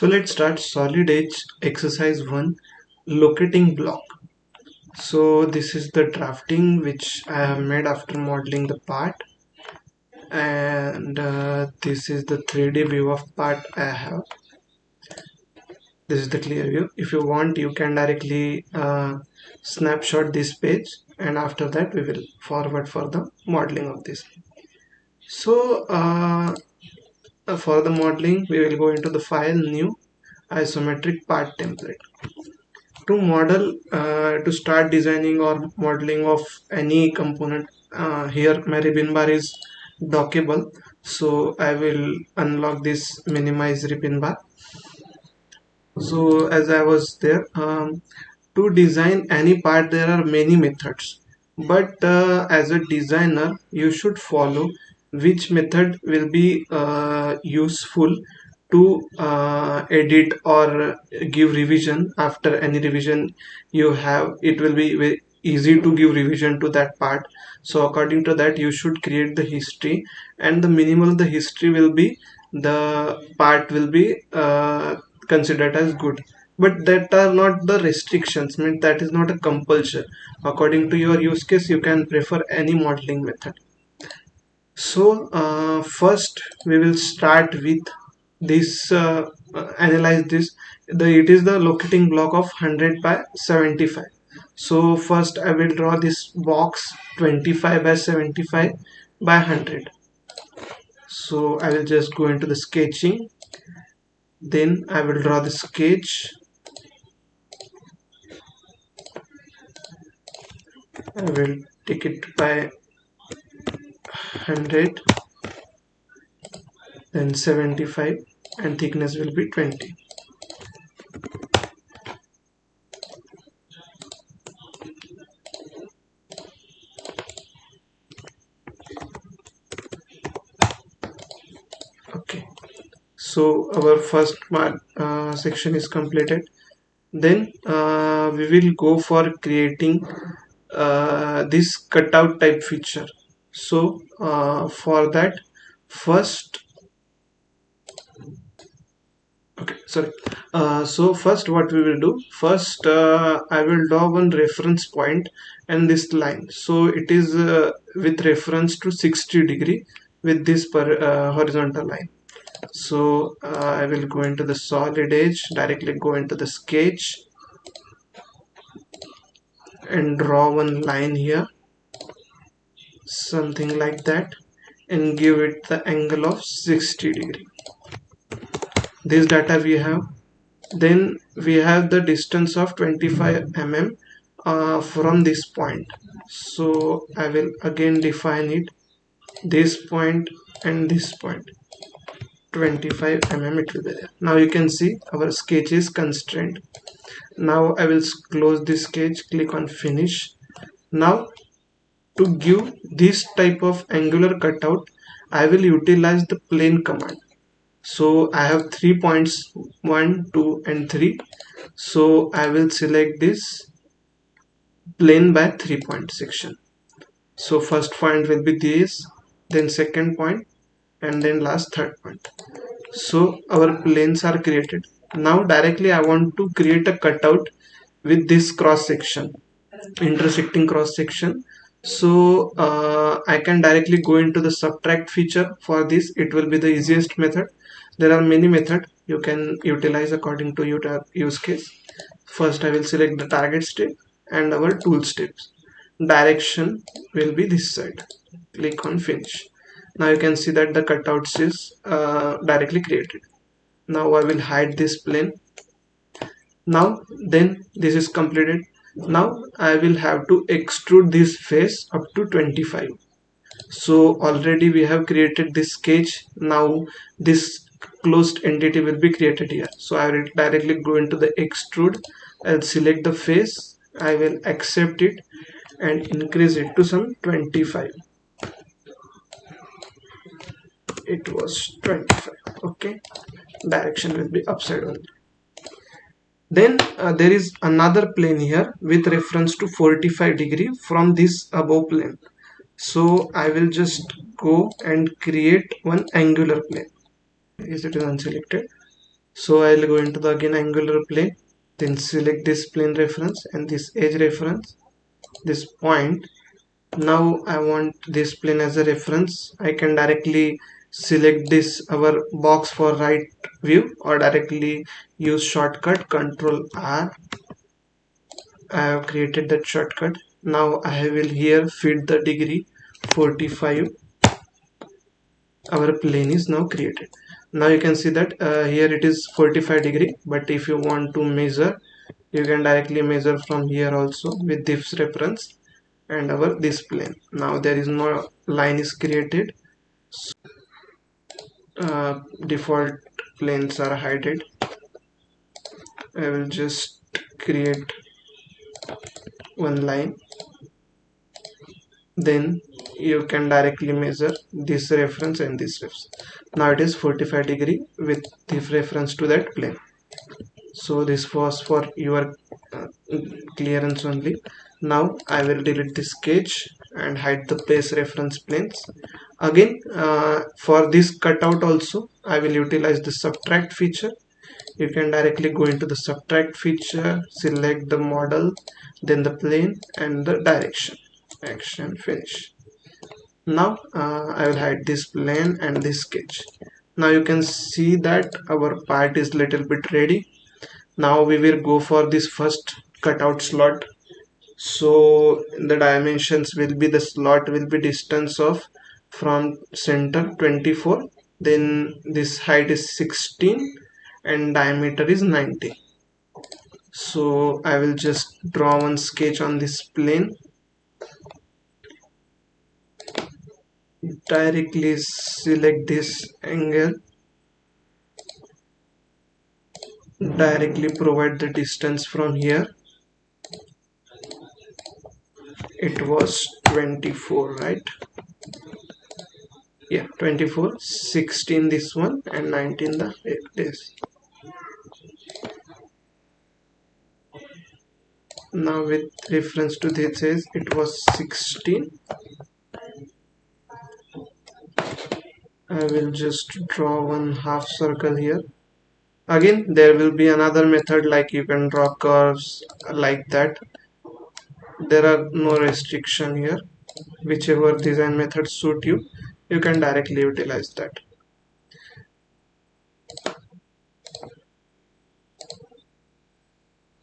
So let's start solid edge exercise 1, locating block. So this is the drafting which I have made after modeling the part, and this is the 3D view of part I have. This is the clear view. If you want, you can directly snapshot this page, and after that we will forward for the modeling of this. So for the modeling, we will go into the file, new isometric part template. To model, to start designing or modeling of any component, here my ribbon bar is dockable, so I will unlock this minimize ribbon bar. So as I was there, to design any part there are many methods, but as a designer you should follow which method will be useful to edit or give revision. After any revision you have, it will be very easy to give revision to that part. So according to that you should create the history, and the minimal the history will be, the part will be considered as good. But that are not the restrictions, mean that is not a compulsion. According to your use case you can prefer any modeling method. So first we will start with this, analyze this. It is the locating block of 100 by 75. So first I will draw this box 25 by 75 by 100. So I will just go into the sketching, then I will draw the sketch. I will take it by 100, then 75, and thickness will be 20. Okay, so our first section is completed. Then we will go for creating this cutout type feature. So for that, first, okay, sorry, so first what we will do, first I will draw one reference point and this line, so it is with reference to 60° with this horizontal line. So I will go into the solid edge, directly go into the sketch and draw one line here, something like that, and give it the angle of 60°. This data we have. Then we have the distance of 25 mm from this point. So I will again define it, this point and this point, 25 mm it will be there. Now you can see our sketch is constrained. Now I will close this sketch, click on finish. Now to give this type of angular cutout, I will utilize the plane command. So I have 3 points, 1, 2 and 3. So I will select this plane by 3 point section. So first point will be this, then second point, and then last third point. So our planes are created. Now directly I want to create a cutout with this cross section, intersecting cross section. So I can directly go into the subtract feature. For this it will be the easiest method. There are many methods you can utilize according to your use case. First I will select the target step and our tool steps. Direction will be this side. Click on finish. Now you can see that the cutouts is directly created. Now I will hide this plane. Now then this is completed. Now I will have to extrude this face up to 25. So already we have created this sketch. Now this closed entity will be created here. So I will directly go into the extrude. I'll select the face. I will accept it and increase it to some 25. It was 25. Okay, direction will be upside only. Then there is another plane here with reference to 45° from this above plane. So I will just go and create one angular plane. Is it unselected? So I'll go into the again angular plane, then select this plane reference and this edge reference, this point. Now I want this plane as a reference. I can directly select this our box for right view, or directly use shortcut Control R. I have created that shortcut. Now I will here fit the degree 45. Our plane is now created. Now you can see that here it is 45 degree, but if you want to measure, you can directly measure from here also with this reference and our this plane. Now there is no line is created. Default planes are hidden. I will just create one line, then you can directly measure this reference and this reference. Now it is 45 degree with the reference to that plane. So this was for your clearance only. Now I will delete this sketch and hide the place reference planes. Again for this cutout also I will utilize the subtract feature. You can directly go into the subtract feature, select the model, then the plane and the direction, action, finish. Now I will hide this plane and this sketch. Now you can see that our part is little bit ready. Now we will go for this first cutout slot. So the dimensions will be, the slot will be distance of from center 24, then this height is 16 and diameter is 90. So I will just draw one sketch on this plane, directly select this angle, directly provide the distance from here. It was 24, right? Yeah, 24, 16 this one and 19 the this. Now with reference to this is it was 16. I will just draw one half circle here. Again there will be another method, like you can draw curves like that. There are no restriction here. Whichever design method suit you, you can directly utilize that.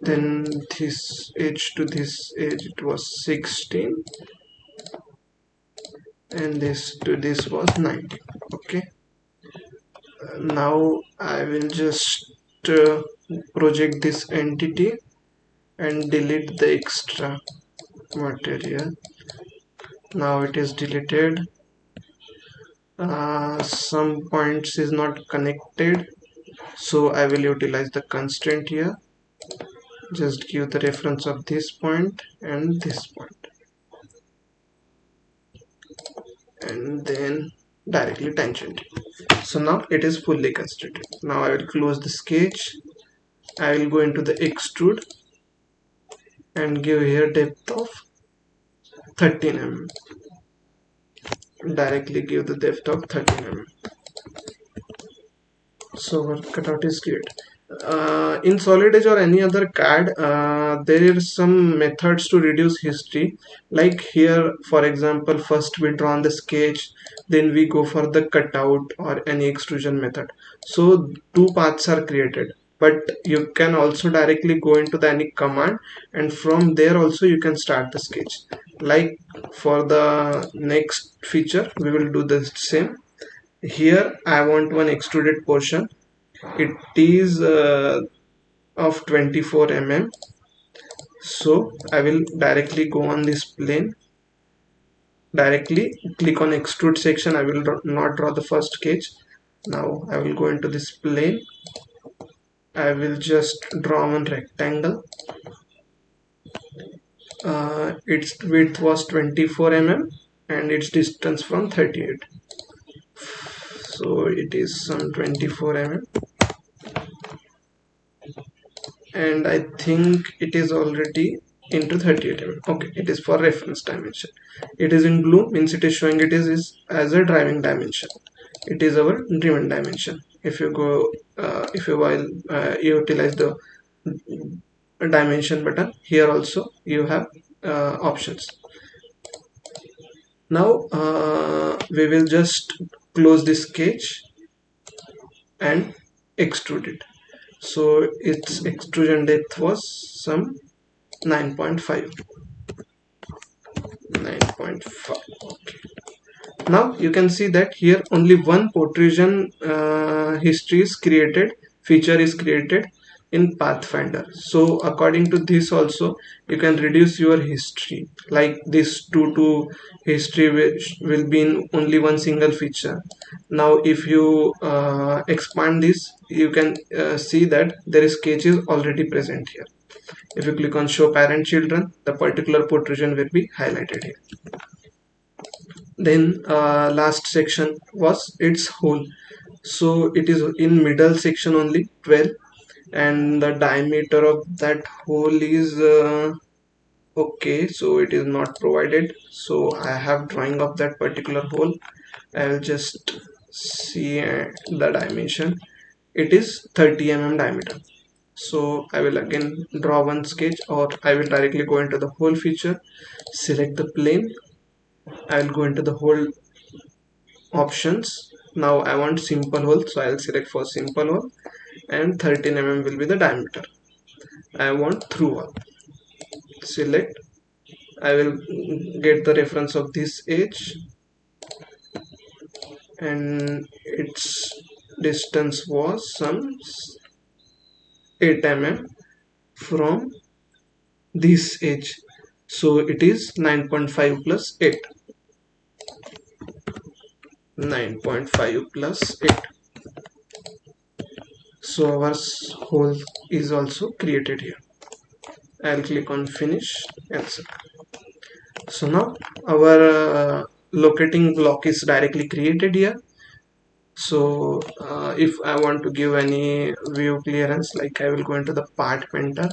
Then this edge to this edge it was 16 and this to this was 90. Okay, now I will just project this entity and delete the extra material. Now it is deleted. Some points is not connected, so I will utilize the constraint here. Just give the reference of this point and this point, and then directly tangent. So now it is fully constrained. Now I will close the sketch. I will go into the extrude and give here depth of 13 mm. Directly give the depth of 13 mm. So our cutout is created. In Solid Edge or any other CAD, there are some methods to reduce history. Like here, for example, first we draw on the sketch, then we go for the cutout or any extrusion method. So two paths are created, but you can also directly go into the any command, and from there also you can start the sketch. Like for the next feature, we will do the same. Here I want one extruded portion. It is of 24 mm. So I will directly go on this plane, directly click on extrude section. I will not draw the first sketch. Now I will go into this plane. I will just draw one rectangle. Its width was 24 mm and its distance from 38. So it is some 24 mm. And I think it is already into 38 mm. Okay, it is for reference dimension. It is in blue, means it is showing it is as a driving dimension. It is our driven dimension. if you go if you while utilize the dimension button, here also you have options. Now we will just close this sketch and extrude it. So its extrusion depth was some 9.5. 9.5. Okay. Now you can see that here only one protrusion history is created, feature is created in Pathfinder. So according to this also you can reduce your history, like this 2 history which will be in only one single feature. Now if you expand this, you can see that there is sketches already present here. If you click on show parent children, the particular protrusion will be highlighted here. Then last section was its hole. So it is in middle section only 12, and the diameter of that hole is okay, so it is not provided. So I have drawing of that particular hole. I will just see the dimension. It is 30 mm diameter. So I will again draw one sketch, or I will directly go into the hole feature, select the plane. I will go into the hole options. Now I want simple hole, so I will select for simple hole, and 13 mm will be the diameter. I want through hole, select. I will get the reference of this edge, and its distance was some 8 mm from this edge, so it is 9.5 plus 8. 9.5 plus 8. So our hole is also created here. I'll click on finish and save. So now our locating block is directly created here. So if I want to give any view clearance, like I will go into the part painter,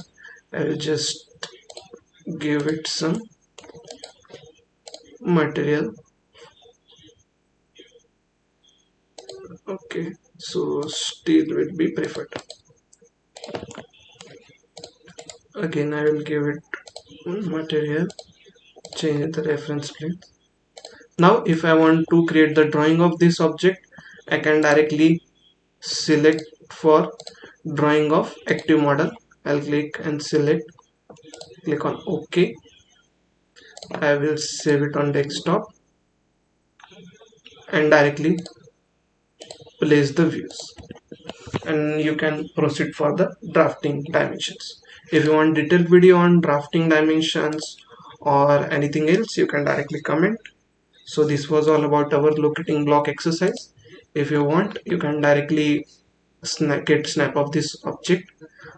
I will just give it some material. Okay, so steel will be preferred. Again I will give it material, change the reference plane. Now if I want to create the drawing of this object, I can directly select for drawing of active model. I'll click and select, click on OK. I will save it on desktop and directly place the views, and you can proceed for the drafting dimensions. If you want detailed video on drafting dimensions or anything else, you can directly comment. So this was all about our locating block exercise. If you want, you can directly get snap of this object,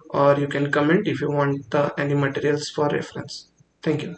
or you can comment if you want any materials for reference. Thank you.